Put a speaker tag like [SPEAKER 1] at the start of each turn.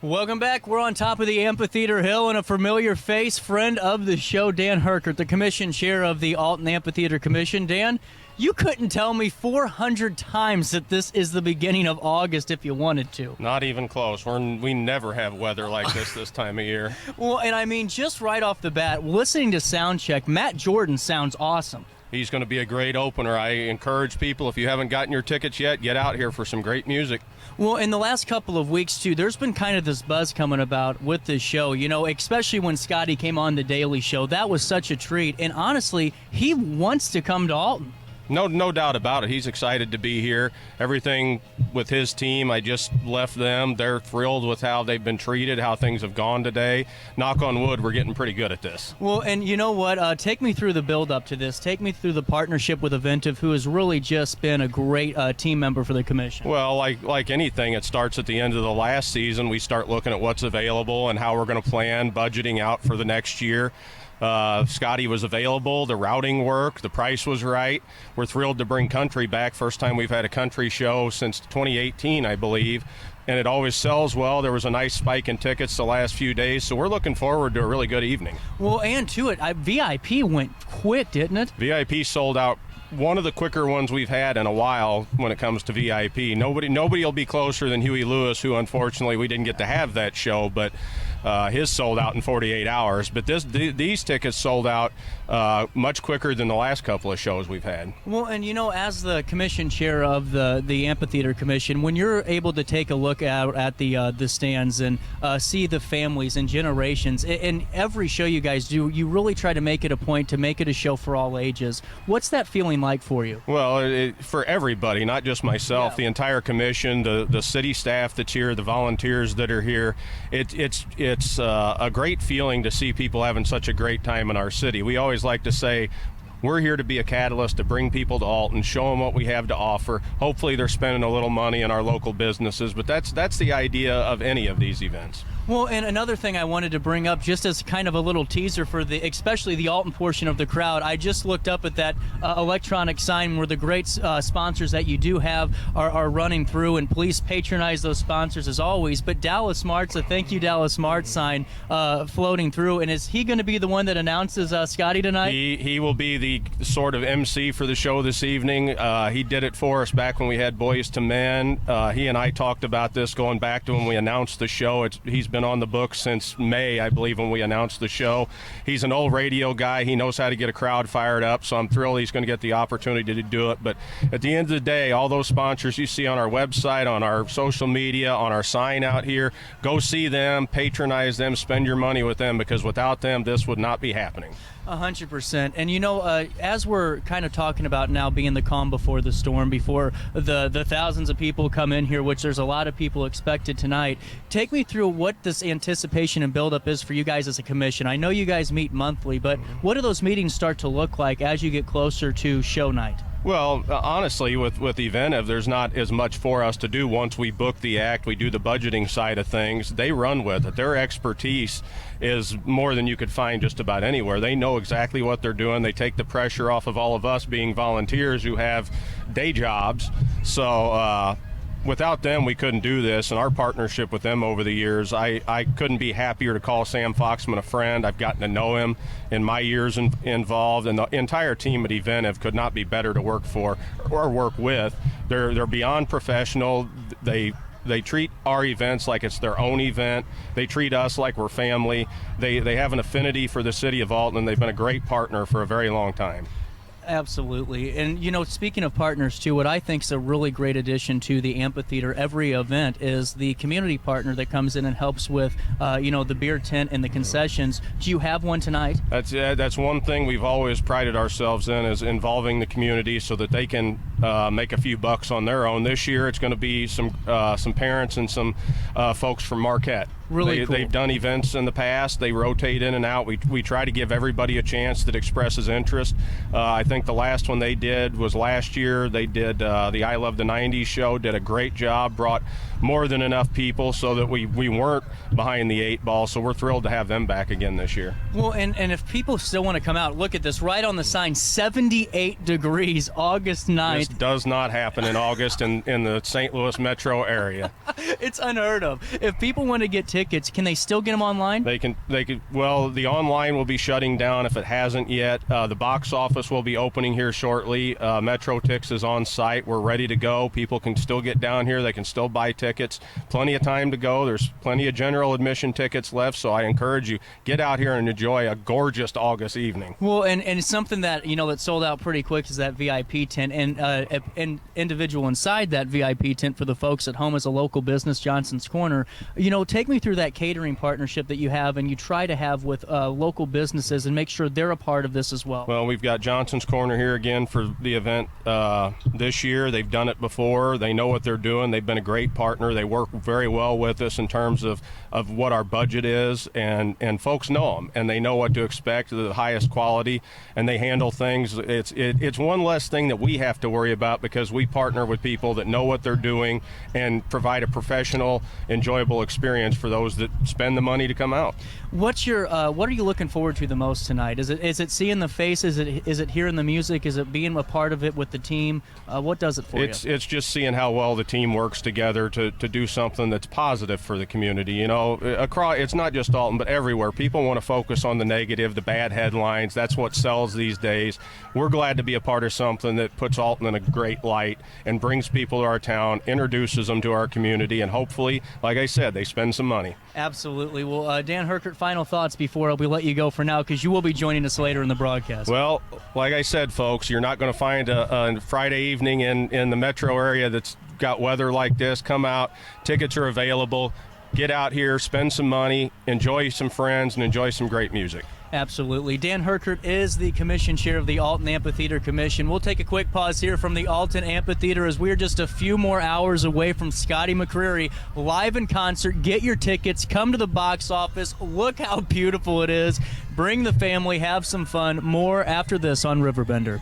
[SPEAKER 1] Welcome back. We're on top of the Amphitheater Hill, and a familiar face, friend of the show, Dan Herkert, the commission chair of the Alton Amphitheater Commission. Dan, you couldn't tell me 400 times that this is the beginning of August if you wanted to.
[SPEAKER 2] Not even close. We never have weather like this time of year.
[SPEAKER 1] Well, and I mean, just right off the bat, listening to sound check, Matt Jordon sounds awesome.
[SPEAKER 2] He's going to be a great opener. I encourage people, if you haven't gotten your tickets yet, get out here for some great music.
[SPEAKER 1] Well, in the last couple of weeks, too, there's been kind of this buzz coming about with this show, you know, especially when Scotty came on The Daily Show. That was such a treat, and honestly, he wants to come to Alton.
[SPEAKER 2] No doubt about it. He's excited to be here. Everything with his team, I just left them. They're thrilled with how they've been treated, how things have gone today. Knock on wood, we're getting pretty good at this.
[SPEAKER 1] Well, and you know what? Take me through the build-up to this. Take me through the partnership with Eventive, who has really just been a great team member for the commission.
[SPEAKER 2] Well, like anything, it starts at the end of the last season. We start looking at what's available and how we're going to plan, budgeting out for the next year. Scotty was available, the routing worked, the price was right. We're thrilled to bring country back. First time we've had a country show since 2018, I believe, and it always sells well. There was a nice spike in tickets the last few days, so we're looking forward to a really good evening.
[SPEAKER 1] Well, and to it, VIP went quick, didn't it?
[SPEAKER 2] VIP sold out. One of the quicker ones we've had in a while when it comes to VIP. Nobody will be closer than Huey Lewis, who unfortunately we didn't get to have that show, but his sold out in 48 hours. But these tickets sold out much quicker than the last couple of shows we've had.
[SPEAKER 1] Well, and you know, as the commission chair of the Amphitheater Commission, when you're able to take a look out at the stands and see the families and generations, in every show you guys do, you really try to make it a point to make it a show for all ages. What's that feeling like for you?
[SPEAKER 2] Well, for everybody, not just myself, the entire commission, the city staff that's here, the volunteers that are here. It's a great feeling to see people having such a great time in our city. We always like to say, we're here to be a catalyst to bring people to Alton, show them what we have to offer. Hopefully they're spending a little money in our local businesses, but that's the idea of any of these events.
[SPEAKER 1] Well, and another thing I wanted to bring up, just as kind of a little teaser for especially the Alton portion of the crowd, I just looked up at that electronic sign where the great sponsors that you do have are running through, and please patronize those sponsors as always. But Dallas Smart's a thank you Dallas Smart sign floating through, and is he going to be the one that announces Scotty tonight?
[SPEAKER 2] He will be the sort of MC for the show this evening. He did it for us back when we had Boys to Men. He and I talked about this going back to when we announced the show. He's been on the books since May, I believe, when we announced the show. He's an old radio guy. He knows how to get a crowd fired up, so I'm thrilled he's going to get the opportunity to do it. But at the end of the day, all those sponsors you see on our website, on our social media, on our sign out here, go see them, patronize them, spend your money with them, because without them, this would not be happening.
[SPEAKER 1] 100%. And you know, as we're kind of talking about now being the calm before the storm, before the thousands of people come in here, which there's a lot of people expected tonight, take me through what this anticipation and buildup is for you guys as a commission. I know you guys meet monthly, but what do those meetings start to look like as you get closer to show night?
[SPEAKER 2] Well, honestly, with Eventive, there's not as much for us to do once we book the act. We do the budgeting side of things. They run with it. Their expertise is more than you could find just about anywhere. They know exactly what they're doing. They take the pressure off of all of us being volunteers who have day jobs. So without them, we couldn't do this, and our partnership with them over the years, I couldn't be happier to call Sam Foxman a friend. I've gotten to know him in my years involved, and the entire team at Eventive could not be better to work for or work with. They're beyond professional. They treat our events like it's their own event. They treat us like we're family. They have an affinity for the city of Alton, and they've been a great partner for a very long time.
[SPEAKER 1] Absolutely. And, you know, speaking of partners, too, what I think is a really great addition to the amphitheater every event is the community partner that comes in and helps with, the beer tent and the concessions. Do you have one tonight?
[SPEAKER 2] That's one thing we've always prided ourselves in, is involving the community so that they can make a few bucks on their own. This year it's going to be some parents and some folks from Marquette.
[SPEAKER 1] Really cool.
[SPEAKER 2] They've done events in the past. They rotate in and out. We try to give everybody a chance that expresses interest. I think the last one they did was last year. They did the I Love the 90s show, did a great job, brought more than enough people so that we weren't behind the 8 ball. So we're thrilled to have them back again this year.
[SPEAKER 1] Well, and if people still want to come out, look at this right on the sign, 78 degrees, August 9th.
[SPEAKER 2] This does not happen in August in the St. Louis metro area.
[SPEAKER 1] It's unheard of. If people want to get tickets, can they still get them online?
[SPEAKER 2] They can. Well, the online will be shutting down if it hasn't yet. The box office will be opening here shortly. MetroTix is on site. We're ready to go. People can still get down here. They can still buy tickets. Plenty of time to go. There's plenty of general admission tickets left, so I encourage you, get out here and enjoy a gorgeous August evening.
[SPEAKER 1] Well, and something that that sold out pretty quick is that VIP tent, and an individual inside that VIP tent for the folks at home is a local business, Johnson's Corner. Take me through that catering partnership that you have and you try to have with local businesses and make sure they're a part of this as well.
[SPEAKER 2] Well, we've got Johnson's Corner here again for the event this year. They've done it before. They know what they're doing. They've been a great partner. They work very well with us in terms of what our budget is, and folks know them, and they know what to expect, the highest quality, and they handle things. It's one less thing that we have to worry about because we partner with people that know what they're doing and provide a professional, enjoyable experience for those that spend the money to come out.
[SPEAKER 1] What are you looking forward to the most tonight? Is it seeing the faces? Is it hearing the music? Is it being a part of it with the team? What does it for you?
[SPEAKER 2] It's just seeing how well the team works together to do something that's positive for the community. Across, it's not just Alton, but everywhere. People want to focus on the negative, the bad headlines. That's what sells these days. We're glad to be a part of something that puts Alton in a great light and brings people to our town, introduces them to our community, and hopefully, like I said, they spend some money.
[SPEAKER 1] Absolutely. Well, Dan Herkert, final thoughts before we let you go for now, because you will be joining us later in the broadcast.
[SPEAKER 2] Well, like I said, folks, you're not going to find a Friday evening in the metro area that's got weather like this. Come out. Tickets are available. Get out here, spend some money, enjoy some friends, and enjoy some great music.
[SPEAKER 1] Absolutely. Dan Herkert is the commission chair of the Alton Amphitheater Commission. We'll take a quick pause here from the Alton Amphitheater as we're just a few more hours away from Scotty McCreery live in concert. Get your tickets. Come to the box office. Look how beautiful it is. Bring the family. Have some fun. More after this on RiverBender.